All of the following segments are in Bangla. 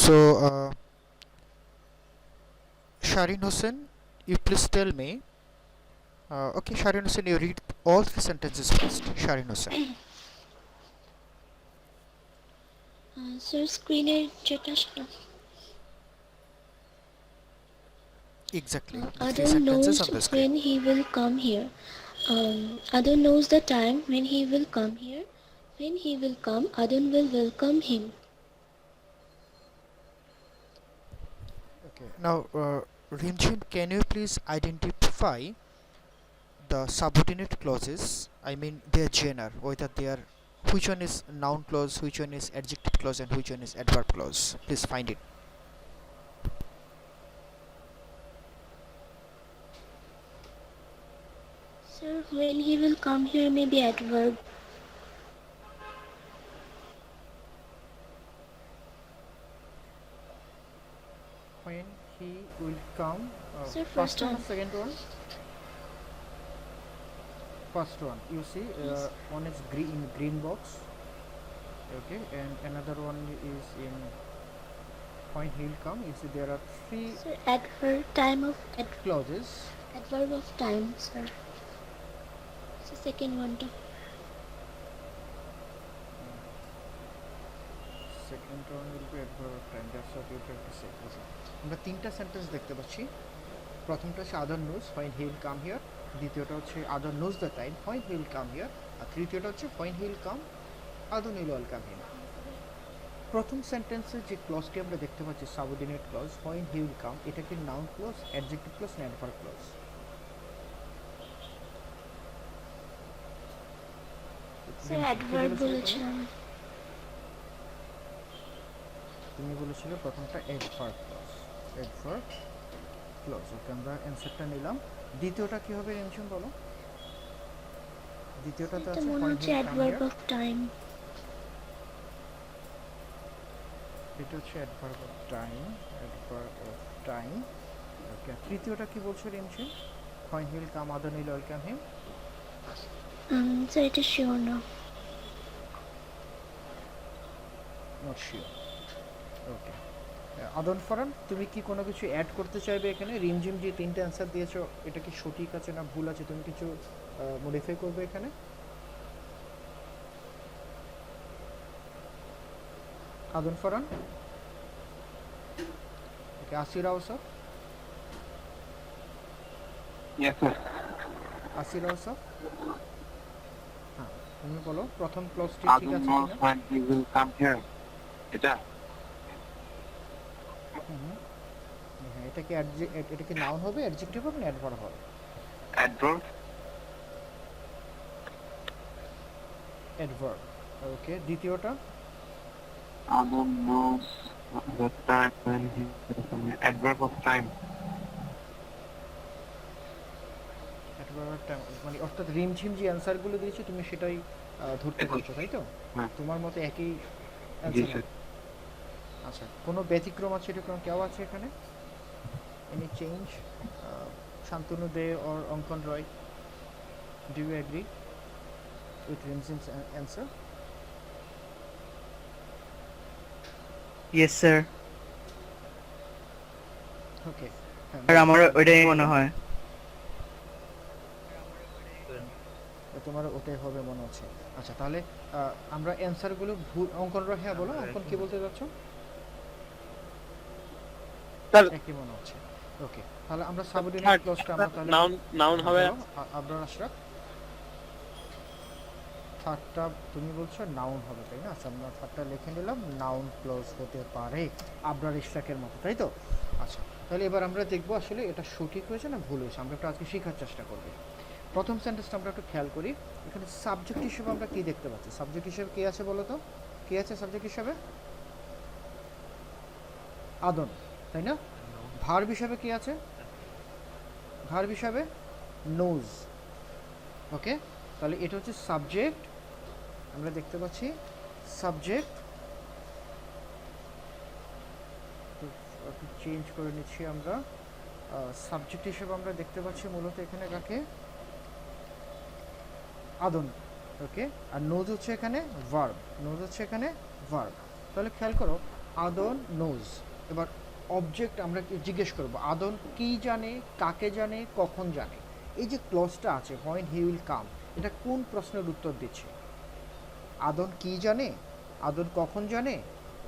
So, Sharin Hussain, you please tell me. Okay, Sharin Hussain, you read all three sentences first. Sharin Hussain. Sir, screener যেটা Exactly, the three Adon sentences knows on the screen. when he will come here. Adon knows the time when he will come here. When he will come, Adon will welcome him. Okay. Now, Rimjim, can you please identify the subordinate clauses? I mean, their genre, whether they are which one is noun clause, which one is adjective clause, and which one is adverb clause. Please find it. Sir, when he will come here may be adverb. When he will come. Sir, First first one or one. second one? First one. You see, Yes. one is green box. Okay, and another one is in when he will come. You see, there are three Sir, adverb time of clauses. adverb of time, sir. So second one to Second one will be adverb of time. That's what you have to say. Okay. আমরা তিনটা সেন্টেন্স দেখতে পাচ্ছি। প্রথমটা হচ্ছে other knows when he will come here, দ্বিতীয়টা হচ্ছে other knows the time when he will come here, আর তৃতীয়টা হচ্ছে when he will come other will welcome him. প্রথম সেন্টেন্সে যে ক্লজটি আমরা দেখতে পাচ্ছি subordinate clause when he will come, এটা কি নাউন ক্লজ, অ্যাডজেক্টিভ ক্লজ না অ্যাডভার্ব ক্লজ? স্যার অ্যাডভার্ব বলেছিলাম। তুমি বলেছিলে প্রথমটা adverb clause. Adverb clause. Okay, আমরা অ্যান্সারটা নিলাম। দ্বিতীয়টা কি হবে রেনশন বলো? দ্বিতীয়টাতে এটা আছে মনে হোয়েন হি হচ্ছে will come adverb here. Of time. এটা হচ্ছে adverb of time. Adverb of time. Okay, তৃতীয়টা কি বলছো রেনশন? When he will come other will welcome him. Sir এটা শিওর না। Not sure. Okay, Adan Faran, তুমি কি কোনো কিছু অ্যাড করতে চাইবে এখানে? রিমঝিম যে তিনটে অ্যান্সার দিয়েছো, এটা কি সঠিক আছে না ভুল আছে, তুমি কিছু মডিফাই করবে এখানে? আদন ফরান। ওকে, আসির আওসাফ। Yes, sir. আসির আওসাফ, হ্যাঁ তুমি বলো প্রথম ক্লজটি ঠিক Adam আছে knows কিনা? when he will come here. এটা হুম, হ্যাঁ, এটা কি এটা কি নাউন হবে, অ্যাডজেক্টিভ হবে না অ্যাডভার্ব হবে? adverb. অ্যাডভার্ব। ওকে, দ্বিতীয়টা? Adam knows the time when he will come here. Adverb of time. Adverb time, মানে অর্থাৎ রিমঝিম যে অ্যান্সারগুলো দিয়েছে তুমি সেটাই ধরতে এখন পারছো, তাই তো? হ্যাঁ, তোমার মতো একই জি অ্যান্সার স্যার। হবে। আচ্ছা, কোনো ব্যতিক্রম আছে, এরকম কেউ আছে এখানে? Any change? Shantanu Dey or Ankan Roy, do you agree with Rimjhim's answer? Yes sir. Okay, হ্যাঁ আর বলো আমার শান্তনু, ওইটাই তুমি মনে বলো। হয়। তোমার ওটাই হবে মনে হচ্ছে। আচ্ছা, তাহলে আমরা অ্যান্সারগুলো ভুল। অঙ্কন রয় হ্যাঁ বলো, অঙ্কন কি বলতে যাচ্ছ? স্যার একই মনে হচ্ছে। ওকে, তাহলে আমরা সাবঅর্ডিনেট থার্ড ক্লজটা আমরা তাহলে নাউন নাউন হ্যাঁ হবে। বলো আবরার আশরাফ। থার্ডটা তুমি বলছো নাউন হবে, তাই না? আচ্ছা, আমরা থার্ডটা লিখে নিলাম, নাউন ক্লজ হতে পারে আবরার ইশরাকের মতো, তাই তো? আচ্ছা, তাহলে এবার আমরা দেখবো আসলে এটা সঠিক হয়েছে না ভুল হয়েছে, আমরা একটু আজকে শেখার চেষ্টা করবো। প্রথম সেন্টেন্সটা আমরা একটু খেয়াল করি। এখানে সাবজেক্ট হিসেবে আমরা কি দেখতে পাচ্ছি? সাবজেক্ট হিসেবে কে আছে বলো তো? কে আছে সাবজেক্ট হিসেবে? আদন, তাই না? ভার্ব হিসাবে কি আছে? ভার্ব হিসাবে নোজ। ওকে, তাহলে এটা হচ্ছে সাবজেক্ট। আমরা দেখতে পাচ্ছি সাবজেক্ট। একটু চেঞ্জ করে নিচ্ছি আমরা। সাবজেক্ট হিসেবে আমরা দেখতে পাচ্ছি মূলত এখানে কাকে? আদন। ওকে, আর নোজ হচ্ছে এখানে ভার্ব। নোজ হচ্ছে এখানে ভার্ব। তাহলে খেয়াল করো, আদন নোজ। এবার অবজেক্ট আমরা জিজ্ঞেস করব আদন কি জানে, কাকে জানে, কখন জানে। এই যে ক্লজটা আছে হোয়েন হি উইল কাম, এটা কোন প্রশ্নের উত্তর দিচ্ছে? আদন কি জানে, আদন কখন জানে,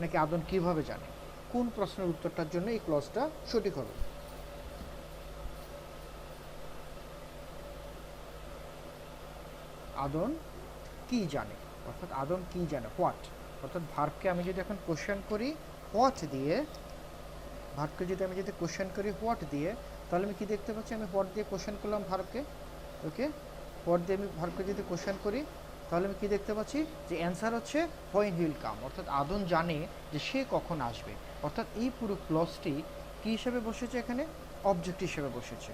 নাকি আদন কিভাবে জানে? কোন প্রশ্নের উত্তরটার জন্য এই ক্লজটা সঠিক হবে? আদন কি জানে, অর্থাৎ আদন কি জানে, হোয়াট। অর্থাৎ ভার্বকে আমি যদি এখন কোশ্চেন করি হোয়াট দিয়ে, ভার্বকে যদি আমি কোশ্চেন করি হোয়াট দিয়ে, তাহলে আমি কি দেখতে পাচ্ছি? আমি হোয়াট দিয়ে কোশ্চেন করলাম ভার্বকে, ওকে। হোয়াট দিয়ে আমি ভার্বকে যদি কোশ্চেন করি, তাহলে আমি কি দেখতে পাচ্ছি? যে অ্যান্সার হচ্ছে হোয়েন হি উইল কাম, অর্থাৎ আদন জানে যে সে কখন আসবে। অর্থাৎ এই পুরো ক্লজটি কী হিসেবে বসেছে এখানে? অবজেক্ট হিসেবে বসেছে,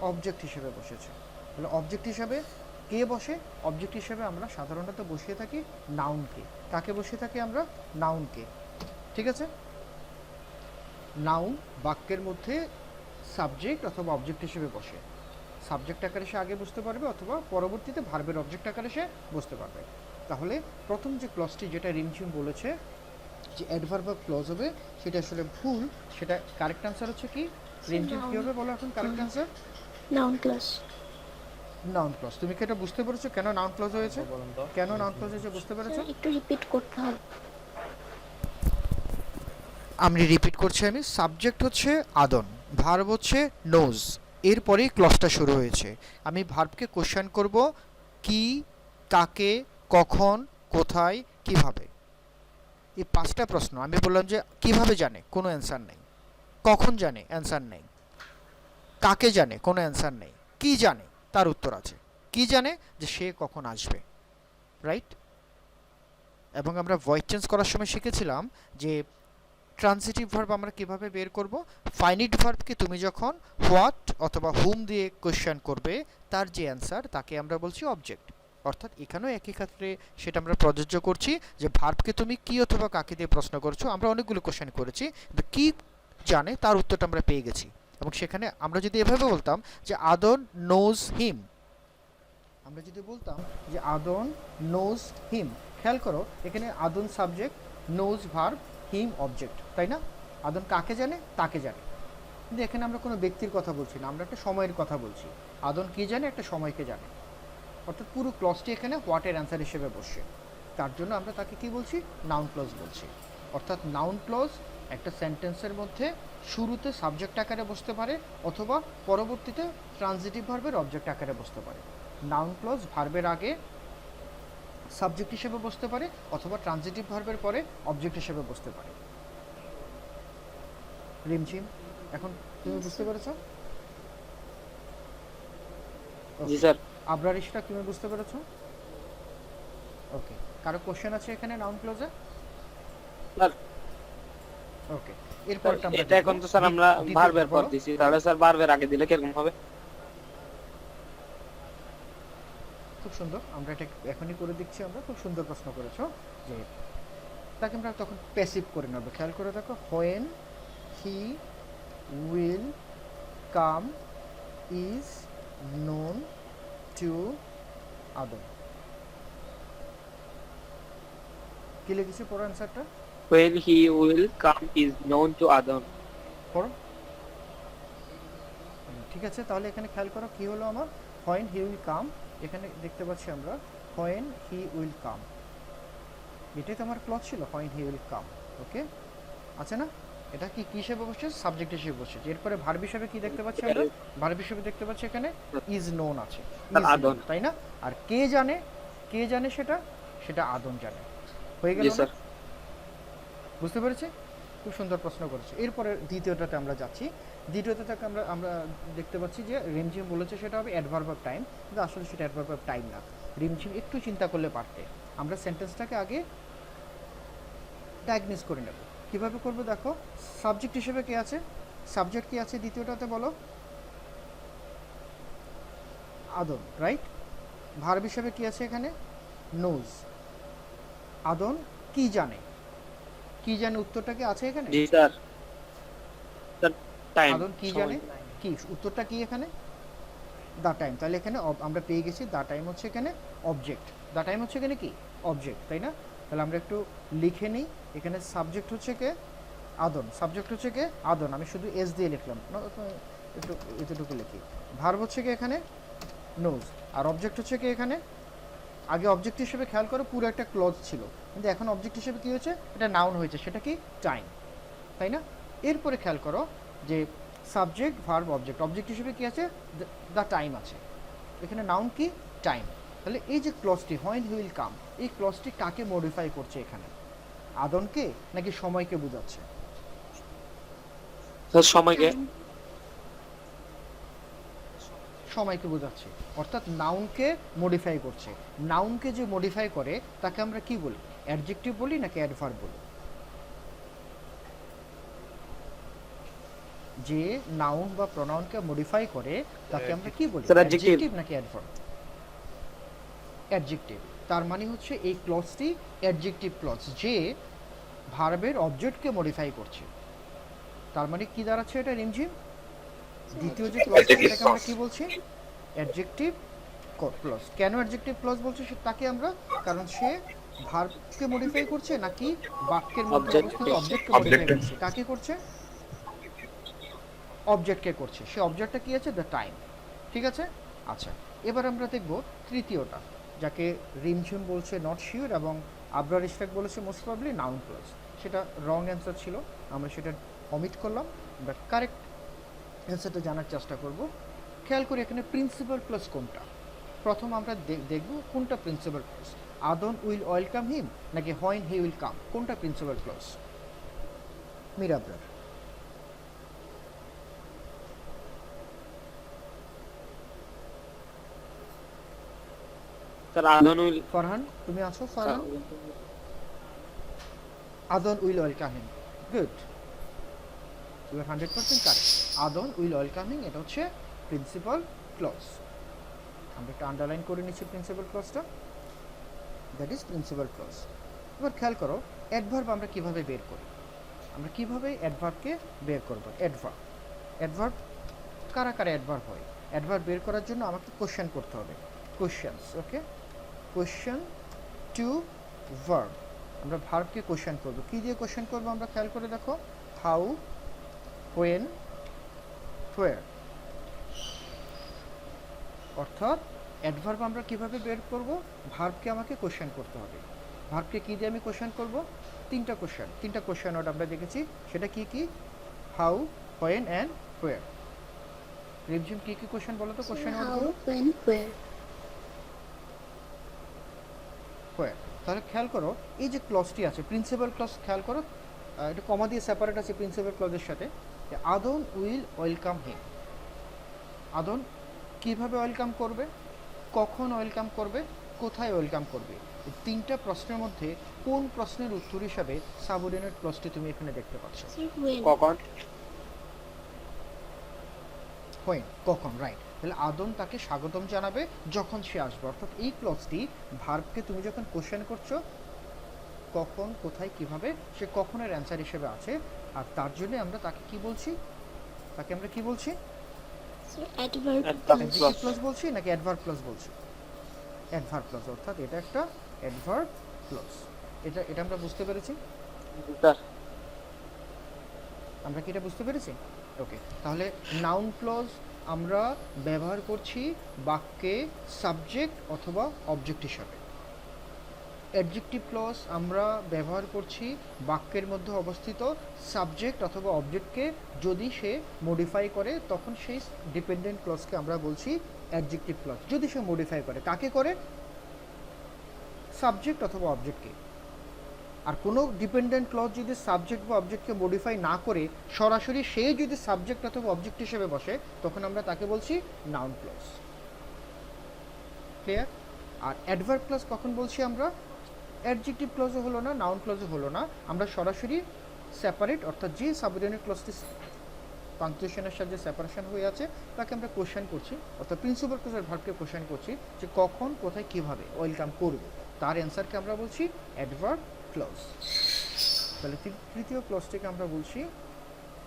অবজেক্ট হিসেবে বসেছে। তাহলে অবজেক্ট হিসেবে কে বসে? অবজেক্ট হিসেবে আমরা সাধারণত বসিয়ে থাকি নাউনকে। কাকে বসিয়ে থাকি আমরা? নাউনকে, ঠিক আছে। নাউন বাক্যের মধ্যে সাবজেক্ট অথবা অবজেক্ট হিসেবে বসে। সাবজেক্ট আকারে সে আগে বুঝতে পারবে অথবা পরবর্তীতে ভার্বের অবজেক্ট আকারে সে বুঝতে পারবে। তাহলে প্রথম যে ক্লজটি যেটা রিমঝিম বলেছে যে অ্যাডভার্ব অফ ক্লজ হবে, সেটা আসলে ভুল। সেটা কারেক্ট আনসার হচ্ছে কি? রিমঝিম কী হবে বলো এখন correct answer? Noun clause. Noun clause. তুমি কি এটা বুঝতে পেরেছো কেন নাউন ক্লজ হয়েছে? কেন নাউন ক্লজ হয়েছে বুঝতে পেরেছো? একটু রিপিট করতে হবে। আমি রিপিট করছি। আমি সাবজেক্ট হচ্ছে আদন, ভার্ব হচ্ছে নোজ, এরপরেই ক্লজটা শুরু হয়েছে। আমি ভার্বকে কোশ্চেন করব কি, কাকে, কখন, কোথায়, কিভাবে। এই 5টা প্রশ্ন। আমি বললাম যে কিভাবে জানে, কোনো অ্যান্সার নেই। কখন জানে, অ্যান্সার নেই। কাকে জানে, কোনো অ্যান্সার নেই। কি জানে, তার উত্তর আছে। কি জানে? যে সে কখন আসবে, রাইট। এবং আমরা ভয়েস চেঞ্জ করার সময় শিখেছিলাম যে ট্রান্সিটিভ ভার্ব আমরা কিভাবে বের করব। ফাইনিট ভার্বকে তুমি যখন হোয়াট অথবা হুম দিয়ে কোশ্চেন করবে, তার যে অ্যান্সার তাকে আমরা বলছি অবজেক্ট। অর্থাৎ এখানেও একই ক্ষেত্রে সেটা আমরা প্রযোজ্য করছি যে ভার্বকে তুমি কি অথবা কাকে দিয়ে প্রশ্ন করছো। আমরা অনেকগুলো কোশ্চেন করেছি, কিন্তু কি জানে তার উত্তরটা আমরা পেয়ে গেছি। এবং সেখানে আমরা যদি এভাবে বলতাম যে আদন নোজ হিম, আমরা যদি বলতাম যে আদন নোজ হিম, খেয়াল করো এখানে Adan subject, knows verb, him object, তাই না? আদন কাকে জানে? তাকে জানে। কিন্তু এখানে আমরা কোনো ব্যক্তির কথা বলছি না, আমরা একটা সময়ের কথা বলছি। আদন কি জানে? একটা সময়কে জানে। অর্থাৎ পুরো ক্লজটি এখানে হোয়াটের অ্যান্সার হিসেবে বসছে। তার জন্য আমরা তাকে কি বলছি? নাউন ক্লজ বলছি। অর্থাৎ নাউন ক্লজ একটা সেন্টেন্সের মধ্যে শুরুতে সাবজেক্ট আকারে বসতে পারে অথবা পরবর্তীতে ট্রানজিটিভ ভার্বের অবজেক্ট আকারে বসতে পারে। নাউন ক্লজ ভার্বের আগে সাবজেক্ট হিসেবে বসতে পারে অথবা ট্রানজিটিভ ভার্বের পরে অবজেক্ট হিসেবে বসতে পারে। রিমঝিম, এখন তুমি বুঝতে পেরেছো? জি স্যার। আবরার ইশরাক, তুমি বুঝতে পেরেছো? ওকে। কারো কোশ্চেন আছে এখানে নাউন ক্লোজে? স্যার ওকে, এরপরটা আমরা এটা এখন তো স্যার আমরা ভার্বের পর দিছি, তাহলে স্যার ভার্বের আগে দিলে কিরকম হবে? খুব সুন্দর, আমরা এটা এখনই করে দিচ্ছি। আমরা খুব সুন্দর প্রশ্ন করেছো যে তাকে আমরা তখন প্যাসিভ করে নেব। খেয়াল করে দেখো, when he will come is known to Adam. কি লিখেছি পড়ো অ্যান্সারটা? When he will come is known to Adam. পড়ো। ঠিক আছে, তাহলে এখানে খেয়াল করো কি হলো আমার, হোয়েন হি উইল কাম। এখানে দেখতে পাচ্ছি আমরা হোয়েন হি উইল কাম, এটাই তো আমার ক্লজ ছিল, হোয়েন হি উইল কাম। ওকে, আছে না? এটা কি হিসেবে বসছে? সাবজেক্ট হিসেবে বসছে। এরপরে ভার্ব হিসেবে কি দেখতে পাচ্ছি আমরা? ভার্ব হিসেবে দেখতে পাচ্ছি এখানে ইজ নোন আছে, আদন, তাই না? আর কে জানে, কে জানে সেটা, সেটা আদন জানে। হয়ে গেল না? বুঝতে পেরেছি? খুব সুন্দর প্রশ্ন করেছে। এরপরে দ্বিতীয়টাতে আমরা যাচ্ছি। দ্বিতীয়টাতে আমরা দেখতে পাচ্ছি যে রিমঝিম বলেছে সেটা হবে অ্যাডভার্ব অফ টাইম, কিন্তু আসলে সেটা অ্যাডভার্ব অফ টাইম না। রিমঝিম একটু চিন্তা করলে পারতে। আমরা সেন্টেন্সটাকে আগে ডায়াগনোস করে নেব। কীভাবে করবো দেখো, সাবজেক্ট হিসেবে কে আছে? সাবজেক্ট কি আছে দ্বিতীয়টাতে বলো? আদন, রাইট। ভার্ব হিসেবে কি আছে এখানে? নোজ। আদন কি জানে? কি জানে উত্তরটা কি আছে এখানে? জি স্যার। Sir time. আদন কি জানে? কি উত্তরটা কি এখানে? The time. তাহলে এখানে আমরা পেয়ে গেছি দা টাইম হচ্ছে এখানে অবজেক্ট। দা টাইম হচ্ছে এখানে কি? অবজেক্ট, তাই না? তাহলে আমরা একটু লিখে নিই। এখানে সাবজেক্ট হচ্ছে কে? আদন, সাবজেক্ট হচ্ছে কি আদন, আমি শুধু এস দিয়ে লিখলাম না, একটু এতটুকু লিখি। ভার্ব হচ্ছে কি এখানে নোজ, আর অবজেক্ট হচ্ছে কি এখানে, আগে অবজেক্ট হিসেবে খেয়াল করো পুরো একটা ক্লজ ছিল, কিন্তু এখন অবজেক্ট হিসেবে কী হয়েছে, এটা নাউন হয়েছে, সেটা কি টাইম, তাই না? এরপরে খেয়াল করো যে সাবজেক্ট ভার্ব অবজেক্ট, অবজেক্ট হিসেবে কী আছে, দ্য টাইম আছে, এখানে নাউন কি টাইম। তাহলে এই যে ক্লজটি হোয়েন হি উইল কাম, এই ক্লজটি কাকে মডিফাই করছে এখানে, আদনকে নাকি সময়কে বোঝাচ্ছে? স্যার সময়কে। Time. সময়কে বোঝাচ্ছে, অর্থাৎ নাউনকে মডিফাই করছে। নাউনকে যে মডিফাই করে তাকে আমরা কি বলি, অ্যাডজেক্টিভ বলি নাকি অ্যাডভার্ব বলি? যে নাউন বা প্রনাউনকে মডিফাই করে তাকে আমরা কি বলি, Sir, adjective. অ্যাডজেক্টিভ নাকি অ্যাডভার্ব? অ্যাডজেক্টিভ। তার মানে হচ্ছে এই ক্লজটি অ্যাডজেক্টিভ ক্লজ, যে ভার্বের অবজেক্টকে মডিফাই করছে। তার মানে কি দাঁড়াচ্ছে এটা রিমঝিম, দ্বিতীয় যে ক্লজ সেটাকে আমরা কি বলছি, অ্যাডজেক্টিভ ক্লজ। কেন অ্যাডজেক্টিভ ক্লজ বলছে তাকে আমরা, কারণ সে ভার্বকে মডিফাই করছে নাকি বাক্যের মধ্যে অবস্থিত অবজেক্টকে মডিফাই করছে, কাকে করছে, অবজেক্টকে করছে। সে অবজেক্টটা কি আছে, দ্য টাইম, ঠিক আছে। আচ্ছা, এবার আমরা দেখব তৃতীয়টা, যাকে রিমঝিম বলছে নট শিওর এবং আবরার ইশফাক বলেছে মোস্ট প্রবাবলি নাউন ক্লজ। সেটা রং অ্যান্সার ছিল, আমরা সেটা অমিট করলাম, বাট কারেক্ট অ্যান্সারটা জানার চেষ্টা করব। খেয়াল করি এখানে প্রিন্সিপাল প্লাস কোনটা, প্রথম আমরা দেখব কোনটা principal clause, Adon will welcome him নাকি হোয়েন হি উইল কাম, কোনটা principal clause? Mir Abrar. Sir Adon will. Farhan তুমি আছো? Farhan, Adon will welcome him, good, you are 100% correct. Adon will welcome him, এটা হচ্ছে প্রিন্সিপাল ক্লজ। আমরা একটা আন্ডারলাইন করে নিচ্ছি প্রিন্সিপাল ক্লজটা, দ্যাট ইজ প্রিন্সিপাল ক্লজ। এবার খেয়াল করো অ্যাডভার্ব আমরা কিভাবে বের করি, আমরা কিভাবে অ্যাডভার্বকে বের করব। অ্যাডভার্ব, অ্যাডভার্ব কারা কারা অ্যাডভার্ব হয়, অ্যাডভার্ব বের করার জন্য আমাকে কোশ্চেন করতে হবে, কোশ্চেন্স, ওকে, কোশ্চেন টু ভার্ব। আমরা ভার্বকে কোশ্চেন করব, কি দিয়ে কোশ্চেন করব আমরা খেয়াল করে দেখো, হাউ, হোয়েন, হোয়ার। অর্থাৎ অ্যাডভার্ব আমরা কিভাবে বের করব, ভার্বকে আমাকে কোশ্চেন করতে হবে। ভার্বকে কী দিয়ে আমি কোশ্চেন করব, তিনটা কোশ্চেন ওয়ার্ড আমরা দেখেছি, সেটা কি কি, হাউ, হোয়েন অ্যান্ড হোয়ার। রিমঝিম কি কি কোশ্চেন বলো তো, So কোশ্চেন how, ওয়ার্ডগুলো? when, where. হোয়ার। তাহলে খেয়াল করো এই যে ক্লজটি আছে প্রিন্সিপাল ক্লজ, খেয়াল করো এটা কমা দিয়ে সেপারেট আছে প্রিন্সিপাল ক্লজের সাথে, আদন উইল ওয়েলকাম হিম। আদন কিভাবে ওয়েলকাম করবে, কখন ওয়েলকাম করবে, কোথায় ওয়েলকাম করবে, এই তিনটা প্রশ্নের মধ্যে কোন প্রশ্নের উত্তর হিসাবে সাবঅর্ডিনেট ক্লজটি তুমি এখানে দেখতে পাচ্ছ? Sir, when. কখন? হোয়েন, কখন, রাইট। তাহলে আদন তাকে স্বাগতম জানাবে যখন সে আসবে, অর্থাৎ এই ক্লজটি ভার্বকে তুমি যখন কোশ্চেন করছো কখন, কোথায়, কিভাবে, সে কখনের অ্যান্সার হিসেবে আছে, আর তার জন্য আমরা তাকে কি বলছি, তাকে আমরা কি বলছি, Sir, adverb Adverb. clause. Adjective clause বলছি নাকি অ্যাডভার্ব ক্লজ বলছি? অ্যাডভার্ব ক্লজ, অর্থাৎ এটা একটা অ্যাডভার্ব ক্লজ। এটা এটা আমরা বুঝতে পেরেছি, স্যার আমরা কি এটা বুঝতে পেরেছি? ওকে, তাহলে নাউন ক্লজ আমরা ব্যবহার করছি বাক্যে সাবজেক্ট অথবা অবজেক্ট হিসাবে। অ্যাডজেক্টিভ ক্লজ আমরা ব্যবহার করছি বাক্যের মধ্যে অবস্থিত সাবজেক্ট অথবা অবজেক্টকে যদি সে মডিফাই করে তখন সেই ডিপেন্ডেন্ট ক্লজকে আমরা বলছি অ্যাডজেক্টিভ ক্লজ। যদি সে মডিফাই করে, কাকে করে, সাবজেক্ট অথবা অবজেক্টকে। আর কোনো ডিপেন্ডেন্ট ক্লজ যদি সাবজেক্ট বা অবজেক্টকে মডিফাই না করে সরাসরি সে যদি সাবজেক্ট অথবা অবজেক্ট হিসেবে বসে তখন আমরা তাকে বলছি নাউন ক্লজ। ক্লিয়ার? আর অ্যাডভার্ব ক্লজ কখন বলছি আমরা, অ্যাডজেক্টিভ ক্লজও হলো না, নাউন ক্লজও হলো না, আমরা সরাসরি সেপারেট, অর্থাৎ যে সাবঅর্ডিনেট ক্লজটি পাংচুয়েশনের সাহায্যে সেপারেশন হয়ে আছে তাকে আমরা কোশ্চেন করছি, অর্থাৎ প্রিন্সিপাল ক্লজের ভার্বকে কোশ্চেন করছি যে কখন, কোথায়, কিভাবে ওয়েলকাম করবে, তার অ্যান্সারকে আমরা বলছি অ্যাডভার্ব ক্লজ। তাহলে তৃতীয় ক্লজটিকে আমরা বলছি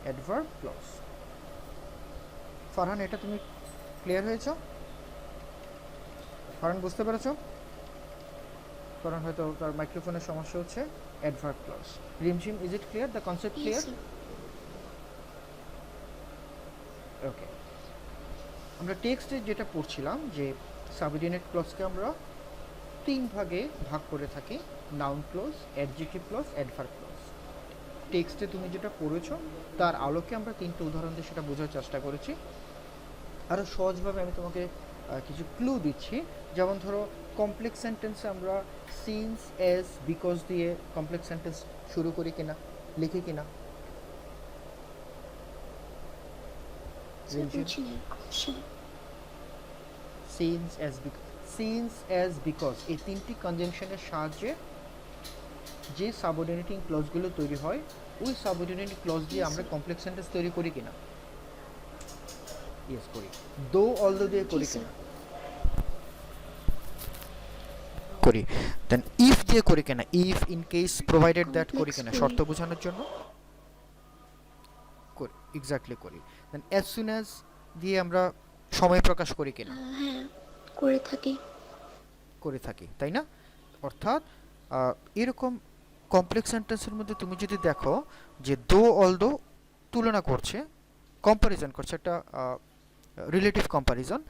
অ্যাডভার্ব ক্লজ। ফারহান, এটা তুমি ক্লিয়ার হয়েছ? ফারহান বুঝতে পেরেছ? কারণ হয়তো তার মাইক্রোফোনের সমস্যা হচ্ছে। adverb clause. Rimjim, is it clear? The concept clear? Yes, sir. ওকে, আমরা টেক্সটে যেটা পড়ছিলাম যে সাবঅর্ডিনেট ক্লজকে আমরা 3 ভাগে ভাগ করে থাকি, noun clause, adjective clause, adverb clause. টেক্সটে তুমি যেটা পড়েছো তার আলোকে আমরা 3টে উদাহরণ দিয়ে সেটা বোঝার চেষ্টা করেছি। আরও সহজভাবে আমি তোমাকে কিছু ক্লু দিচ্ছি, যেমন ধরো কমপ্লেক্স সেন্টেন্সে আমরা সিন্স, এস, বিকজ দিয়ে কমপ্লেক্স সেন্টেন্স শুরু করি কিনা, লিখি কিনা? স্যার বুঝিনি question. Since, S, because, since, S, because এই 3টি কনজাংশনের সাহায্যে যে সাবঅর্ডিনেটিং ক্লজগুলো তৈরি হয় ওই সাবঅর্ডিনেটিং ক্লজ দিয়ে আমরা কমপ্লেক্স সেন্টেন্স তৈরি করি কিনা? ইয়েস, করি। দো, অলদো দিয়ে করি জি, স্যার। কিনা? করি। দেন ইফ দিয়ে করি কিনা? If, in case, provided that করি Complex কিনা? করি। শর্ত বোঝানোর জন্য করি, এক্স্যাক্টলি করি। দেন অ্যাজ সুন অ্যাজ দিয়ে আমরা সময় প্রকাশ করি কিনা? হ্যাঁ, করে থাকি। করে থাকি, তাই না? অর্থাৎ এরকম কমপ্লেক্স সেন্টেন্সের মধ্যে তুমি যদি দেখো যে দো, অলদো তুলনা করছে, কম্প্যারিজন করছে, একটা রিলেটিভ কম্প্যারিজন,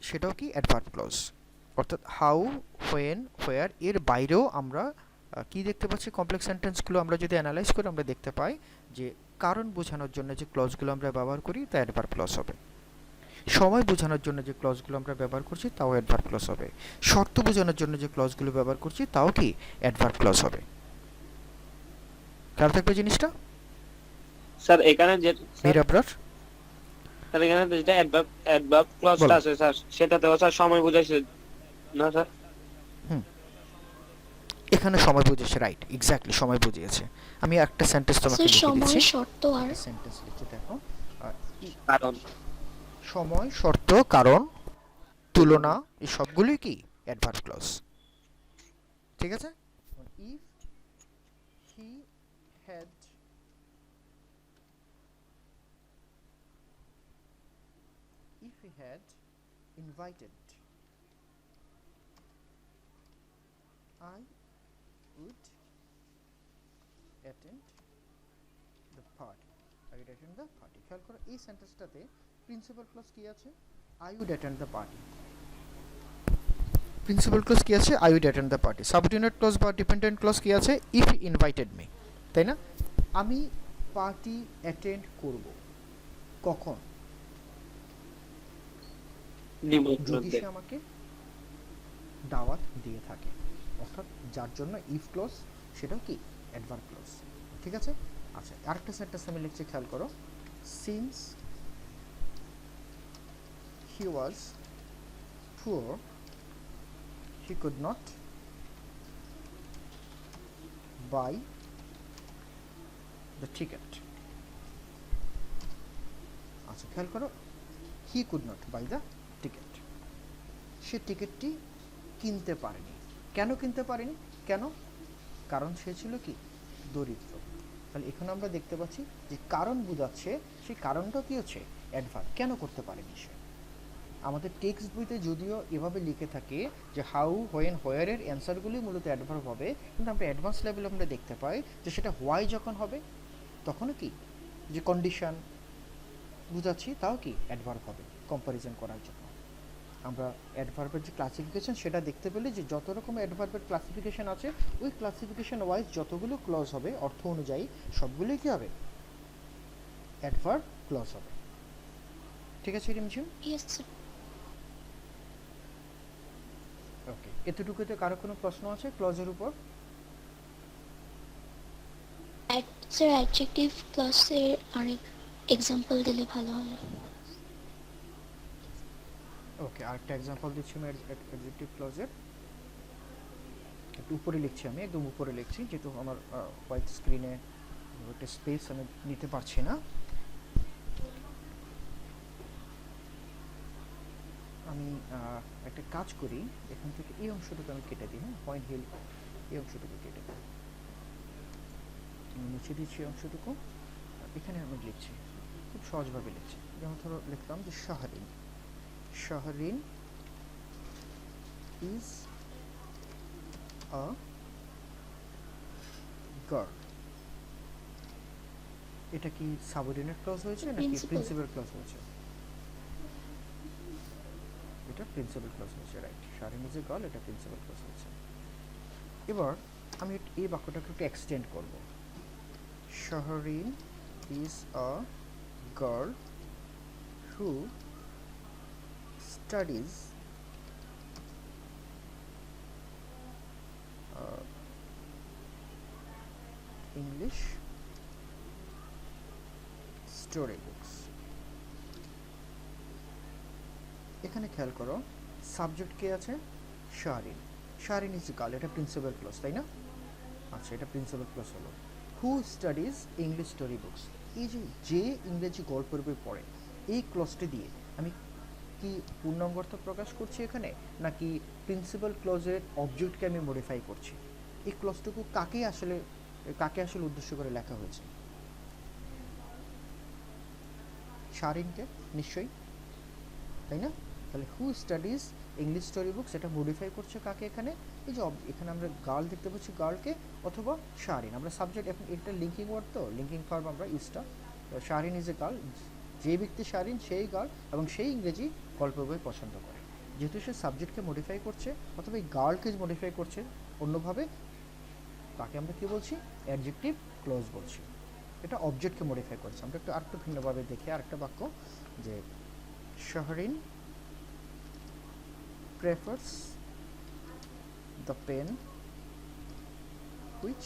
সেটাও কি অ্যাডভার্ব ক্লজ। অর্থাৎ হাউ, হোয়েন, হোয়ার এর বাইরেও আমরা কি দেখতে পাচ্ছি? কমপ্লেক্স সেন্টেন্সগুলো আমরা যদি অ্যানালাইজ করি আমরা দেখতে পাই যে কারণ বোঝানোর জন্য যে ক্লজগুলো আমরা ব্যবহার করি তা অ্যাডভার্ব ক্লজ হবে, সময় বোঝানোর জন্য যে ক্লজগুলো আমরা ব্যবহার করছি তাও অ্যাডভার্ব ক্লজ হবে, শর্ত বোঝানোর জন্য যে ক্লজগুলো ব্যবহার করছি তাও কি অ্যাডভার্ব ক্লজ হবে। খেয়াল থাকবে জিনিসটা? স্যার এখানে যে মীর আবরার, স্যার এখানে যেটা অ্যাডভার্ব ক্লজটা বলো। আছে স্যার, সেটাতেও স্যার সময় বুঝাইছে না স্যার? এখানে সময় বুঝিয়েছে, রাইট, এক্স্যাক্টলি সময় বুঝিয়েছে। আমি একটা সেন্টেন্স তোমাকে স্যার লিখে সময়, দিচ্ছি, শর্ত আর সেন্টেন্স লিখে দেখো। কারণ সময়, শর্ত, কারণ, তুলনা, এই সবগুলোই কি অ্যাডভার্ব ক্লজ। ঠিক আছে? If he had invited, I would attend the party. I would attend the party. খেয়াল করো এই সেন্টেন্সটাতে প্রিন্সিপাল ক্লজ কি আছে? I would attend the party. Principal clause কি আছে? I would attend the party. Subordinate clause বা ডিপেন্ডেন্ট ক্লজ কি আছে? If he invited me. তাই না? আমি পার্টি অ্যাটেন্ড করব কখন? যদি সে আমাকে দাওয়াত দিয়ে থাকে, অর্থাৎ যার জন্য ইফ ক্লজ সেটাও কি অ্যাডভার্ব ক্লজ। ঠিক আছে? আচ্ছা, আরেকটা সেন্টেন্স আমি লিখছি, খেয়াল করো। Since he was poor he could not buy the ticket. আচ্ছা, খেয়াল করো, he could not buy the ticket, সে টিকিটটি কিনতে পারেনি। কেন কিনতে পারেনি? কেন? কারণ সে ছিল কি দরিদ্র। তাহলে এখানে আমরা দেখতে পাচ্ছি যে কারণ বোঝাচ্ছে, সেই কারণটা কি হচ্ছে অ্যাডভার্ব। কেন করতে পারেনি সে? আমাদের টেক্সট বইতে যদিও এভাবে লিখে থাকে যে হাউ, হোয়েন, হোয়ারের অ্যান্সারগুলি মূলত অ্যাডভার্ব হবে, কিন্তু আমরা অ্যাডভান্স লেভেলে আমরা দেখতে পাই যে সেটা হোয়াই যখন হবে তখনও কি যে কন্ডিশন বুঝাচ্ছি তাও কি অ্যাডভার্ব হবে কম্প্যারিজন করার জন্য। আমরা অ্যাডভার্বের যে ক্লাসিফিকেশন সেটা দেখতে পেলে যে যত রকম অ্যাডভার্বের ক্লাসিফিকেশন আছে ওই ক্লাসিফিকেশন ওয়াইজ যতগুলো ক্লজ হবে অর্থ অনুযায়ী সবগুলোই কি হবে অ্যাডভার্ব ক্লজ হবে। ঠিক আছে রিমঝিম? Yes sir. ওকে, এতটুকুতে কারো কোনো প্রশ্ন আছে ক্লজের উপর? স্যার অ্যাডজেক্টিভ ক্লাসের আরেক এক্সাম্পল দিলে ভালো হয়। ওকে, আরেকটা এক্সাম্পল দিচ্ছি আমি অ্যাডজেক্টিভ ক্লজের। একটু উপরে লিখছি, আমি একদম উপরে লিখছি যেহেতু আমার হোয়াইট স্ক্রিনে একটা স্পেস আমি নিতে পারছি না। আমি একটা কাজ করি, এখান থেকে এই অংশটুকু আমি কেটে দিই। হ্যাঁ, পয়েন্ট হিল এই অংশটুকু কেটে দিই, আমি মুছে দিচ্ছি এই অংশটুকু। এখানে আমি লিখছি, খুব সহজভাবে লিখছি। যেমন ধরো লিখলাম যে Shahrin, Shahrin is a girl, এটা কি সাবঅর্ডিনেট ক্লজ হয়েছে নাকি Principal. প্রিন্সিপাল ক্লজ হয়েছে? এটা প্রিন্সিপাল ক্লজ হয়েছে, right. Sharin is a girl, এটা প্রিন্সিপাল ক্লজ হয়েছে। এবার আমি এই বাক্যটাকে একটু এক্সটেন্ড করব। Shahrin is a girl who studies English story books. এখানে খেয়াল করো, সাবজেক্ট কে আছে? শারিন। শারিন ইজ গার্ল, এটা প্রিন্সিপাল ক্লজ, তাই না? আচ্ছা, এটা প্রিন্সিপাল ক্লজ হলো। হু স্টাডিজ ইংলিশ স্টোরি বুকস, এই যে ইংরেজি গল্পের বই পড়ে, এই ক্লজটি দিয়ে আমি কি পূর্ণাঙ্গ প্রকাশ করছি এখানে, নাকি প্রিন্সিপাল ক্লজের অবজেক্টকে আমি মডিফাই করছি? এই ক্লজটুকু কাকে আসলে উদ্দেশ্য করে লেখা হয়েছে? শারিনকে নিশ্চয়ই, তাই না? তাহলে হু স্টাডিজ ইংলিশ স্টোরি বুকস, এটা মডিফাই করছে কাকে এখানে? এই যে এখানে আমরা গার্ল দেখতে পাচ্ছি, গার্লকে অথবা শারিন। আমরা সাবজেক্ট, এখন এটা লিঙ্কিং ওয়ার্ড, তো লিঙ্কিং ফার্ম আমরা ইউজটা, শারিন ইজ এ গার্ল, যে ব্যক্তি শারিন সেই গার্ল এবং সেই ইংরেজি গল্প বই পছন্দ করে। যেহেতু সে সাবজেক্টকে মডিফাই করছে অথবা এই গার্লকে মডিফাই করছে অন্যভাবে, তাকে আমরা কি বলছি? অ্যাডজেক্টিভ ক্লোজ বলছি। এটা অবজেক্টকে মডিফাই করছে। আমরা আরেকটু ভিন্নভাবে দেখি আরেকটা বাক্য, যে Shahrin prefers the pen which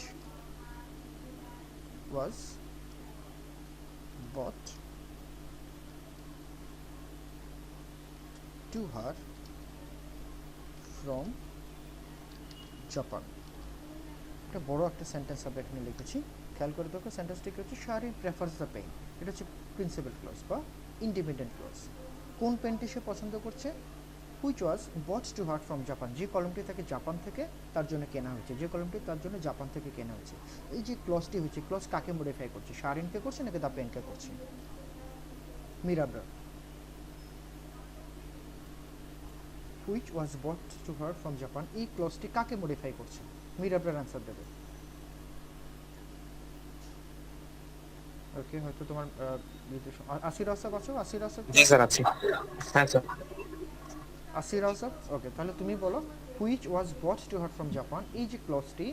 was bought to her from Japan. এটা বড় একটা সেন্টেন্স আমরা এখানে লিখেছি, খেয়াল করে দেখো সেন্টেন্সটি কি হচ্ছে? শাহরিন প্রেফার্স দ্য পেন, এটা হচ্ছে প্রিন্সিপাল ক্লজ বা ইন্ডিপেন্ডেন্ট ক্লজ। কোন পেনটি সে পছন্দ করছে? Which was bought to her from Japan, যে কলমটি তাকে জাপান থেকে তার জন্য কেনা হয়েছে, যে কলমটি তার জন্য জাপান থেকে কেনা হয়েছে। এই যে ক্লজটি হচ্ছে, ক্লজ কাকে মডিফাই করছে? শারিনকে করছে নাকি দ্য পেনকে করছে? মিরাব্রা, which was bought to her from Japan, এই ক্লজটি কাকে মডিফাই করছে? মিরাব্রার আনসার দেবে। ওকে, হয়তো তোমার আসির আসাব আছো? আসির আসাব, জি স্যার আছি। হ্যাঁ স্যার। আসির আসাব, ওকে, তাহলে তুমি বলো which was bought to her from Japan, এই যে ক্লজটি,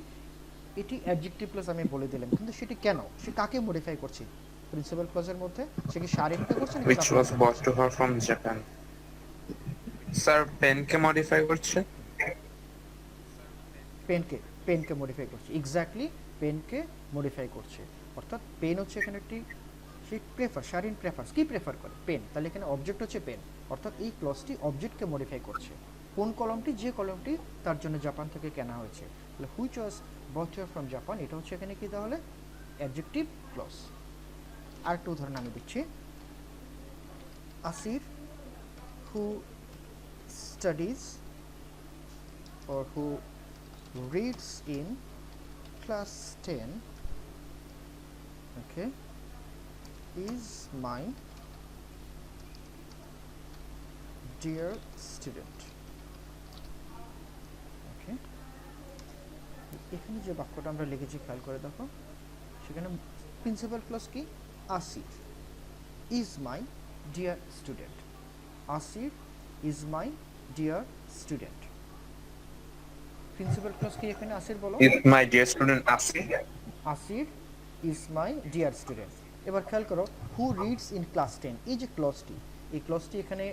এটি অ্যাডজেক্টিভ ক্লজ আমি বলে দিলাম, কিন্তু সেটি কেন, সে কাকে মডিফাই করছে প্রিন্সিপাল ক্লজের মধ্যে? সে কি শারিনকে করছে নাকি Which was bought to her from Japan. Sir পেনকে মডিফাই করছে। পেনকে মডিফাই করছে, এক্স্যাক্টলি, পেনকে মডিফাই করছে। অর্থাৎ পেন হচ্ছে এখানে একটি, সে প্রেফার, শারিন প্রেফার্স, কি প্রেফার করে? পেন। তাহলে এখানে অবজেক্ট হচ্ছে পেন, অর্থাৎ এই ক্লজটি অবজেক্টকে মডিফাই করছে। কোন কলমটি? যে কলমটি তার জন্য জাপান থেকে কেনা হয়েছে। তাহলে which was bought from Japan, এটা হচ্ছে এখানে কি তাহলে? Adjective clause. আরেকটা উদাহরণ আমি দিচ্ছি। Asir who studies or who reads in class 10, okay, is my dear student. Okay, এখানে যে বাক্যটা আমরা লিখেছি খেয়াল করে দেখো, সেখানে প্রিন্সিপাল ক্লজ কি? Asir is my dear student, Asir is my dear student. Principal clause কি এখানে? আসির বলো। Is my dear student Asir. Asir is my dear student. এবার খেয়াল করো, হু রিডস ইন ক্লাস 10, এই যে ক্লজটি, এই ক্লজটি এখানে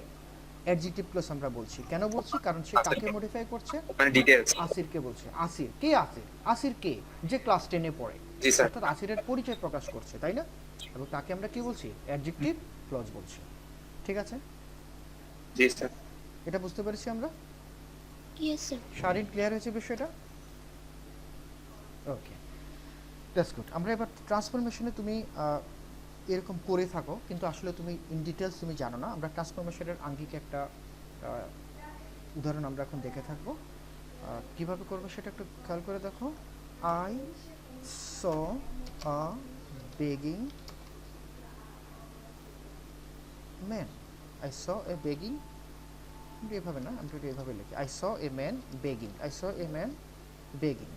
অ্যাডজেক্টিভ ক্লজ আমরা বলছি। কেন বলছি? কারণ সে কাকে মডিফাই করছে? মানে ডিটেইলস। আসিরকে বলছে। আসির কে? আসির, আসির কে? যে ক্লাস 10-এ পড়ে, জি স্যার। অর্থাৎ আসিরের পরিচয় প্রকাশ করছে, তাই না? এবং তাকে আমরা কি বলছি? অ্যাডজেক্টিভ ক্লজ বলছি। ঠিক আছে, জি স্যার। এটা বুঝতে পেরেছি আমরা? Yes, sir. শারিন, ক্লিয়ার হয়েছে বিষয়টা? ওকে, দ্যাটস গুড। আমরা এবার ট্রান্সফরমেশনে তুমি এরকম করে থাকো, কিন্তু আসলে তুমি ইন ডিটেলস তুমি জানো না। আমরা ট্রান্সফরমেশনের আঙ্গিকে একটা উদাহরণ আমরা এখন দেখে থাকবো। কিভাবে করবো সেটা একটু খেয়াল করে দেখো। I saw a begging man, I saw A begging, এভাবে না, আমরা এভাবে লিখি, I saw a man begging, I saw a man begging.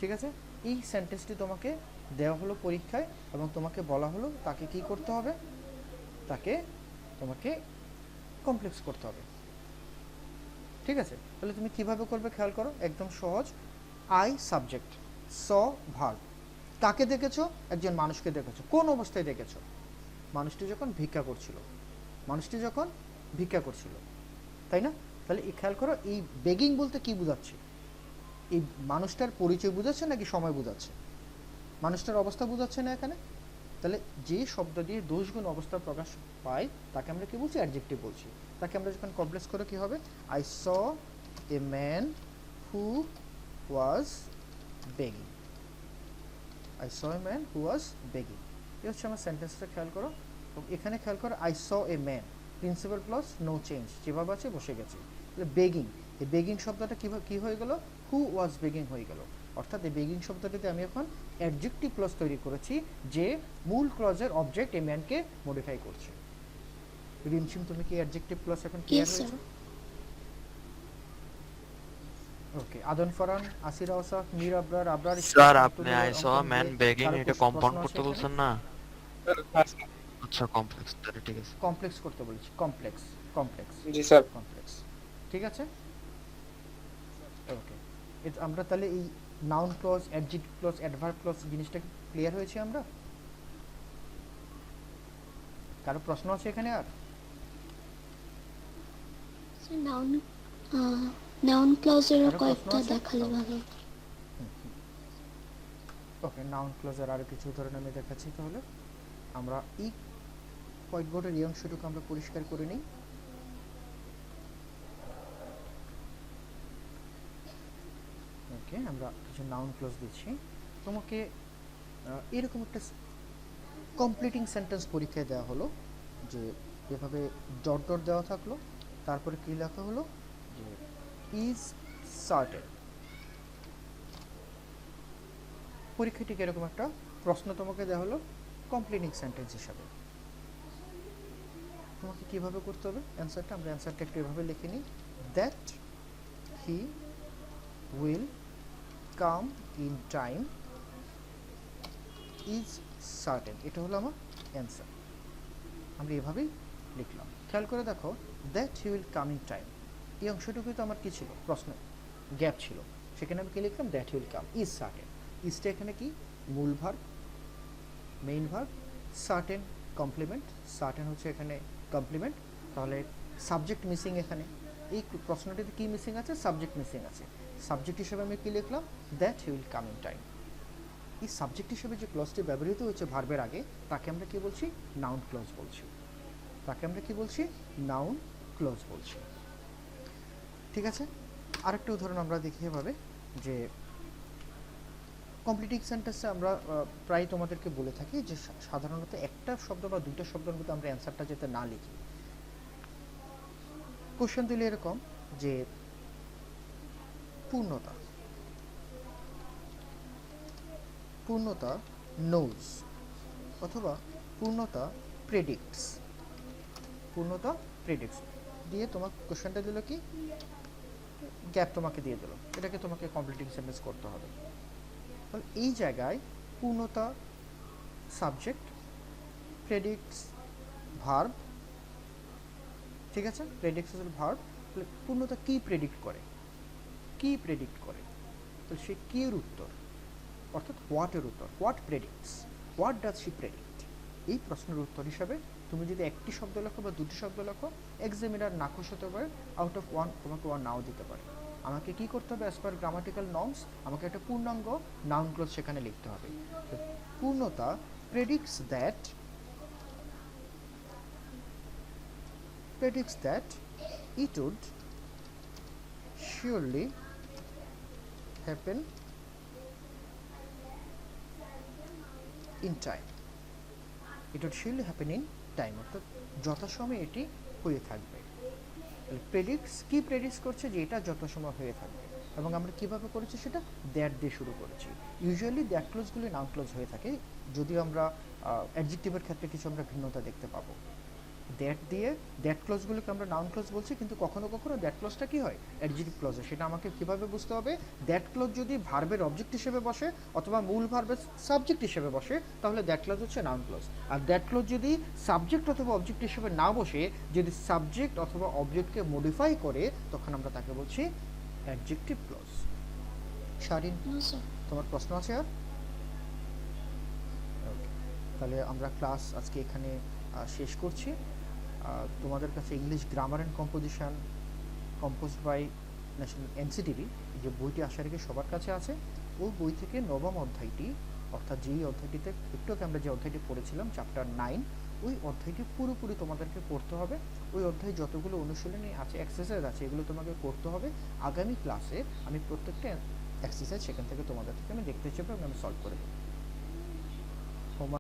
ঠিক আছে, এই সেন্টেন্সটি তোমাকে দেওয়া হলো পরীক্ষায় এবং তোমাকে বলা হলো তাকে কি করতে হবে, তাকে তোমাকে কমপ্লেক্স করতে হবে। ঠিক আছে, তাহলে তুমি কিভাবে করবে খেয়াল করো, একদম সহজ। I subject, saw verb. কাকে দেখেছো? একজন মানুষকে দেখেছো। কোন অবস্থায় দেখেছো? মানুষটি যখন ভিক্ষা করছিল, মানুষটি যখন ভিক্ষা করছিল, তাই না? তাহলে এই খেয়াল করো, এই বেগিং বলতে কি বোঝাচ্ছে? এই মানুষটার পরিচয় বোঝাচ্ছে নাকি সময় বোঝাচ্ছে? মানুষটার অবস্থা বোঝাচ্ছে না এখানে? তাহলে যে শব্দ দিয়ে দোষগুণ অবস্থা প্রকাশ পায় তাকে আমরা কি বলছি? অ্যাডজেক্টিভ বলছি। তাকে আমরা যখন কমপ্লেক্স করে কি হবে? I saw a man who was begging. I saw a man who was begging. এই হচ্ছে আমার সেন্টেন্সটা, খেয়াল করো। এখানে খেয়াল করো, I saw a man, principal clause, no change, যেভাবে আছে বসে গেছে। তাহলে বেগিং, এই বেগিং শব্দটা কীভাবে কী হয়ে গেল? হু ওয়াজ বেগিং হয়ে গেল। অর্থাৎ এই বেগিং শব্দটিতে আমি এখন অ্যাডজেক্টিভ ক্লজ তৈরি করেছি, যে মূল ক্লজের অবজেক্ট এ ম্যানকে মডিফাই করছে। রিমঝিম, তুমি কি অ্যাডজেক্টিভ ক্লজ এখন ক্লিয়ার Yes, sir. হয়েছে? ওকে, আদন ফরান, আসির আওসাফ, মীর আবরার, আবরার স্যার ইসলাম, আপনি তুলিয়া, আই স অঙ্কন ম্যান দে, বেগিং কারো এটা প্রশ্ন কম্পাউন্ড আছে করতে এখানে? বলছেন না? আচ্ছা কমপ্লেক্স, তাহলে ঠিক আছে। কমপ্লেক্স করতে বলেছি, complex, complex, ji sir. Complex. ঠিক আছে, ওকে। আমরা তাহলে এই noun clause, adjective clause, adverb clause জিনিসটা ক্লিয়ার হয়েছে আমরা? কারো প্রশ্ন আছে এখানে আর? So noun clause-এরও কারো প্রশ্ন কয়েকটা আছে? দেখালে ভালো। ওকে, নাউন ক্লজের আরও কিছু উদাহরণ আমি দেখাচ্ছি। তাহলে আমরা এই হোয়াইট বোর্ডের এই অংশটুকু আমরা পরিষ্কার করে নিই। ওকে, আমরা কিছু নাউন ক্লজ দিচ্ছি তোমাকে। এরকম একটা কমপ্লিটিং সেন্টেন্স পরীক্ষায় দেওয়া হলো, যে যেভাবে ডট ডট দেওয়া থাকলো, তারপরে কি লেখা হলো, যে ইজ সার্টেন। পরীক্ষাটিকে এরকম একটা প্রশ্ন তোমাকে দেওয়া হলো কমপ্লিটিং সেন্টেন্স হিসাবে। তোমাকে কিভাবে করতে হবে অ্যান্সারটা? আমরা অ্যান্সারটা একটু এভাবে লিখে নিই, that he will come in time is certain. এটা হলো আমার অ্যান্সার। আমরা এভাবেই লিখলাম। খেয়াল করে দেখো, that he will come in time, এই অংশটুকুই তো আমার কি ছিল? প্রশ্ন গ্যাপ ছিল। সেখানে আমি কি লিখলাম? That he will come is certain. ইজটা এখানে কি? মূল verb, main verb, certain complement, certain হচ্ছে এখানে কমপ্লিমেন্ট। তাহলে সাবজেক্ট মিসিং এখানে। এই প্রশ্নটিতে কি মিসিং আছে? সাবজেক্ট মিসিং আছে। সাবজেক্ট হিসেবে আমি কি লিখলাম? That he will come in time. এই সাবজেক্ট হিসেবে যে ক্লজটি ব্যবহৃত হয়েছে ভার্বের আগে, তাকে আমরা কি বলছি? নাউন ক্লজ বলছি। তাকে আমরা কি বলছি? নাউন ক্লজ বলছি। ঠিক আছে, আরেকটা উদাহরণ আমরা দেখি এভাবে, যে কমপ্লিটিং সেন্টেন্সে আমরা প্রায় তোমাদেরকে বলে থাকি যে সাধারণত একটা শব্দ বা দুইটা শব্দের মধ্যে আমরা অ্যান্সারটা যাতে না লিখি। কোশ্চেন দিলে এরকম, যে পূর্ণতা, পূর্ণতা নোজ, অথবা পূর্ণতা প্রেডিক্টস। পূর্ণতা প্রেডিক্টস দিয়ে তোমার কোশ্চেনটা দিল কি? গ্যাপ তোমাকে দিয়ে দিল, এটাকে তোমাকে কমপ্লিটিং সেন্টেন্স করতে হবে। তাহলে এই জায়গায় পূর্ণতা সাবজেক্ট, প্রেডিক্টস ভার্ব। ঠিক আছে, প্রেডিক্টস হল ভার্ব। তাহলে পূর্ণতা কি প্রেডিক্ট করে? কি প্রেডিক্ট করে? তাহলে সে কি এর উত্তর, অর্থাৎ হোয়াটের উত্তর। What predicts, what does she predict? এই প্রশ্নের উত্তর হিসাবে তুমি যদি একটি শব্দ লেখো বা দুটি শব্দ লেখো, এক্সামিনার নাখোশ হতে পারে, আউট অফ ওয়ান তোমাকে ওয়ান নাও দিতে পারে। আমাকে কি করতে হবে? অ্যাজ পার গ্রামাটিক্যাল নর্মস আমাকে একটা পূর্ণাঙ্গ নাউন ক্লজ সেখানে লিখতে হবে। পূর্ণতা predicts that it would surely happen in time. It would surely happen in time, অর্থাৎ যথাসময়ে এটি হয়ে থাকবে। প্রেডিক্টস কি প্রেডিক্টস করছে? যে এটা যথাসময় হয়ে থাকবে। এবং আমরা কিভাবে করেছি সেটা? দ্যাট দিয়ে শুরু করেছি। ইউজুয়ালি দ্যাট ক্লোজগুলি নাউন ক্লোজ হয়ে থাকে, যদিও আমরা অ্যাডজেক্টিভের ক্ষেত্রে কিছু আমরা ভিন্নতা দেখতে পাবো। দ্যাট দিয়ে দ্যাট ক্লজগুলোকে আমরা নাউন ক্লজ বলছি, কিন্তু কখনো কখনো দ্যাট ক্লজটা কি হয় অ্যাডজেক্টিভ ক্লজে। সেটা আমাকে কিভাবে বুঝতে হবে? দ্যাট ক্লজ যদি ভার্বের অবজেক্ট হিসেবে বসে অথবা মূল ভার্বের সাবজেক্ট হিসেবে বসে তাহলে দ্যাট ক্লজ হচ্ছে নাউন ক্লজ। আর দ্যাট ক্লজ যদি সাবজেক্ট অথবা অবজেক্ট হিসেবে না বসে, যদি সাবজেক্ট অথবা অবজেক্টকে মডিফাই করে, তখন আমরা তাকে বলছি adjective clause. Sharin, No, sir. তোমার প্রশ্ন আছে আর? ওকে, তাহলে আমরা ক্লাস আজকে এখানে শেষ করছি। তোমাদের কাছে English grammar and composition composed by national NCTB যে বইটি আশা রেখে সবার কাছে আছে, ওই বই থেকে নবম অধ্যায়টি, অর্থাৎ যেই অধ্যায়টিতে একটু আগে আমরা যে অধ্যায়টি পড়েছিলাম চ্যাপ্টার 9, ওই অধ্যায়টি পুরোপুরি তোমাদেরকে পড়তে হবে। ওই অধ্যায়ে যতগুলো অনুশীলনী আছে, এক্সারসাইজ আছে, এগুলো তোমাকে করতে হবে। আগামী ক্লাসে আমি প্রত্যেকটা এক্সারসাইজ সেখান থেকে তোমাদের থেকে আমি দেখতে চাইবো এবং আমি সলভ করে দেবো।